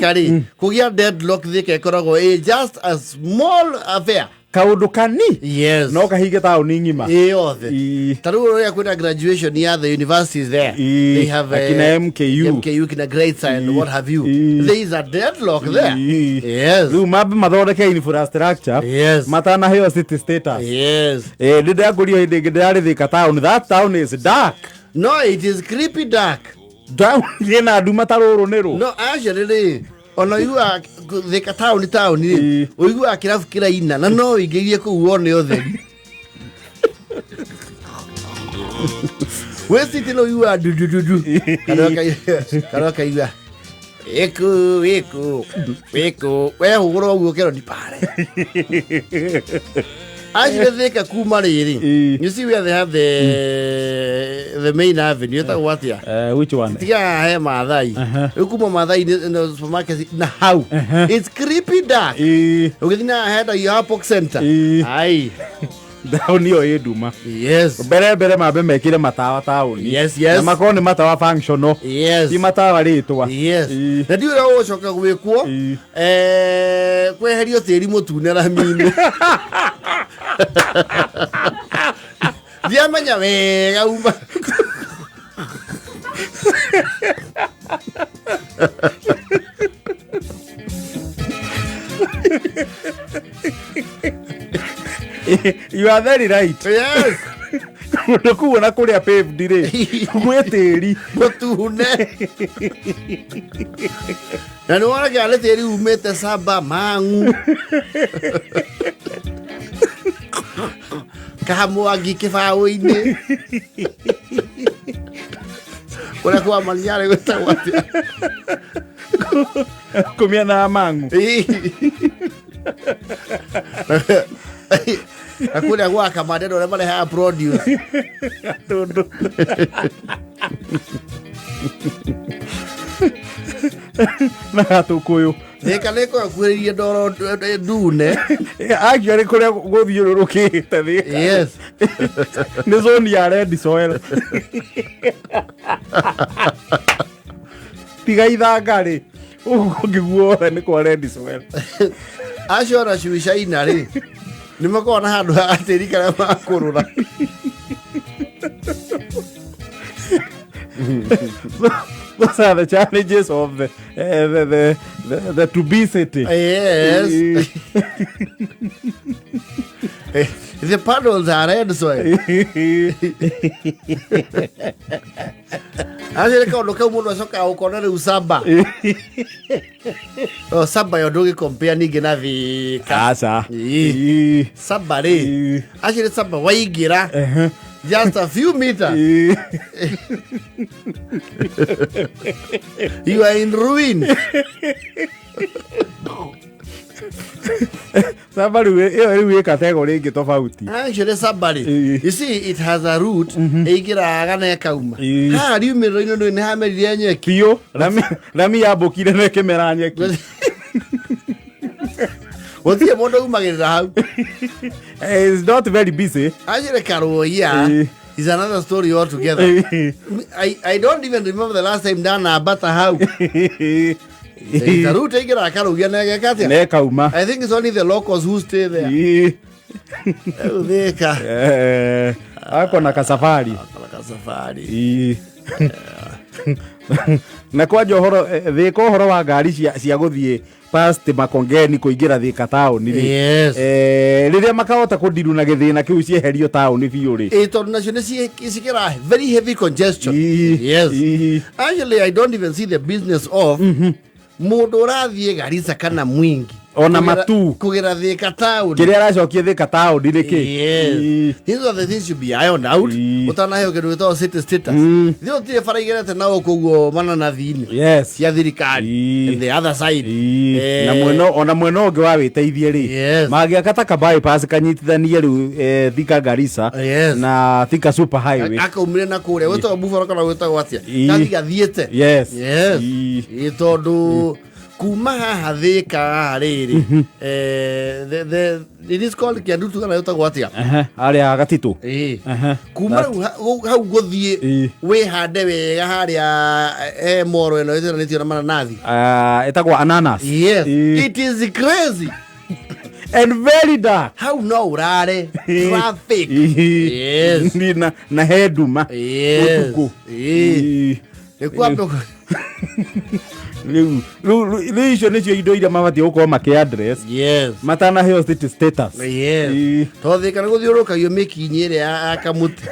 Thikari kugia deadlock Thika ikoragwo just a small affair kaundu kani yes no kahige tauni ngima yothe taru ya kwenda graduation ya the universities there they have kina MKU kina grades and what have you there is a deadlock there yes mabe mathondeke infrastructure yes matana hiyo city status yes ndida ngurio hindi ngidari Thika town that town is dark no it is creepy dark down yena nduma taruru niru no actually ono yua Thika town ni uigua kirafu kira ina na no ingirie ku wone otheri we city no yua du karoka yua eko we huguro ugo kero ni pare actually Thika kuma riri you see where they have the main avenue what here which one Thika he Maathai ukuma Maathai in supermarket na how it's creepy dark ukithina ahead of your Pop Center ai down yo eduma yes bere mabe mekire matawa town yes na makoni matawa functional yes ti matawa ritwa yes na ndiura ucoka gwikwo kweherio tiri mutune ramini diamanya wega uma you are very right yes ndokuona kuria paved ri gwetiri mutune na no wala gale tiri umete saba mangu kahamwangi kibao-ini kura kwa maliare gutawa kumia na mangu akuna gwa kamadero na male ha produce tondo na tukuyu ekaleko akuririe ndoro ndune actually kuria guthiururukite Thika yes ni zone ya red soil tiga ithangari ungiguo ni kwa red soil ashora shuishaina ri nimakona handu atiri kana makurura those are the challenges of the to be city yes the paddles are red soil Ajele ka loka muno soka ukona re usaba o saba yo dogi compare ni gina Thika asa saba re ajele saba waigira just a few meters you are in ruin somebody we category ke tofauti actually somebody you see it has a root eigira agana ekauma ha riumiro ino no ne hamerire nyeki pio rami yabokire ne kemera nyeki wotie mondo umagirira hau is not very busy ajere karo yeah is another story altogether I don't even remember the last time dana bata how the route eigira karo gya ne gekatia ne kauma I think it's only the locals who stay there Thika ako na kasafari na kwa johoro Thika horo wa ngari cia guthie past makongeni kuingira Thika town ri yes riria makahota kundiru na githina kiu cieherio town biu ri to national sikira very heavy congestion yes actually I don't even see the business of mundu urathie Garissa kana Mwingi ona matu kugira Thika town kiria aracokie Thika town niki yes these are the things should be ironed out utana heyo kindu gitwa city status thio tie faraigirete na okuguo mana na thini yes cia thirikari and the other side na mweno ungi wa witeithie ri magiakata ka bypass kanyitithanie riu Thika Garissa na Thika super highway akaumire na kuria wetwa bufaro kana wetwa watia kathi gathiete yes itondu kuma haha Thika riri it is called Kiandutu kana yota gwatia aria gatitu kuma hau guthie we hande wega haria moro eno ithira nitio na mananathi etagwa ananas. Yes, it is crazy and very dark. How no urare traffic. Yes, na heduma. Yes, ekuapo Riu icio nicio indo iria mabati gukorwo maki-address. Yes, matana heo status. Yes, to Thika na guthiurukagio mikinyi iria ya kamuti.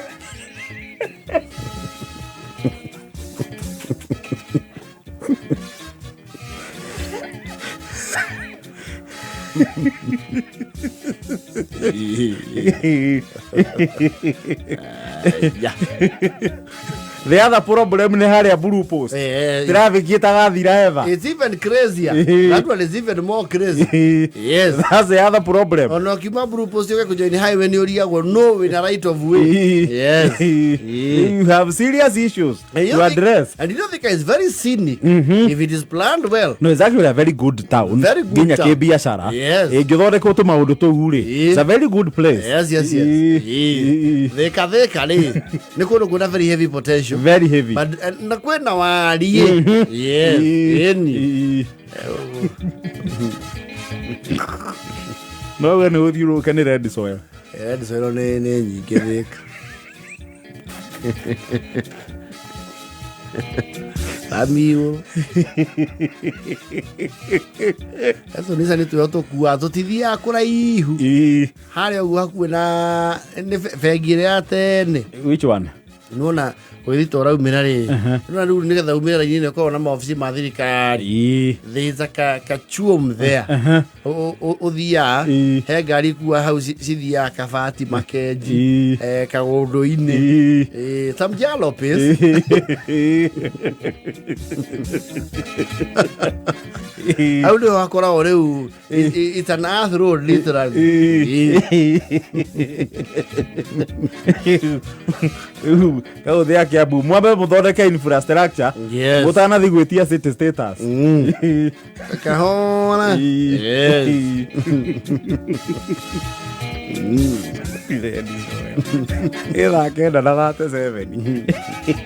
Yeah. The other problem ni haria blue post. Traffic itagathira ever. It's even crazier. That one is even more crazy. Yes, that's the other problem. Ono kima blue post yoke kujoin highway ni uriagwo no in a right of way. Yes. You have serious issues to address. And you don't think it's very scenic if it is planned well. No, it's actually a very good town. Very good town. Biashara. Yes. Githondekwo tu maundu tu ri. It's a very good place. Yes. Thika ni kundu kuna very heavy potential. Very heavy. But na kwena wari. Yes. Eni. No, when you can red soil. Red soil ne nyingi Thika. Amigo. Eso nisa ni tuyo tokuwa tutithia kuraihu. Haria ugu hakuwe na fegire ya tene. Which one? Nona withito raumira ri. Nona riu nigetha umira ri ni ko na maofici ma thirikari. There's a chuom there. Uthia he ngari kuwa hau cithia kabati makenji kagundu-ini some jalopes. How do I call it? It's an earth road, literally. Oh, they are Kiabu. Mwabe muthondeke infrastructure. Yes. Mutanathi gwitia city status. Kahona. Yes. Ila kenda na 37.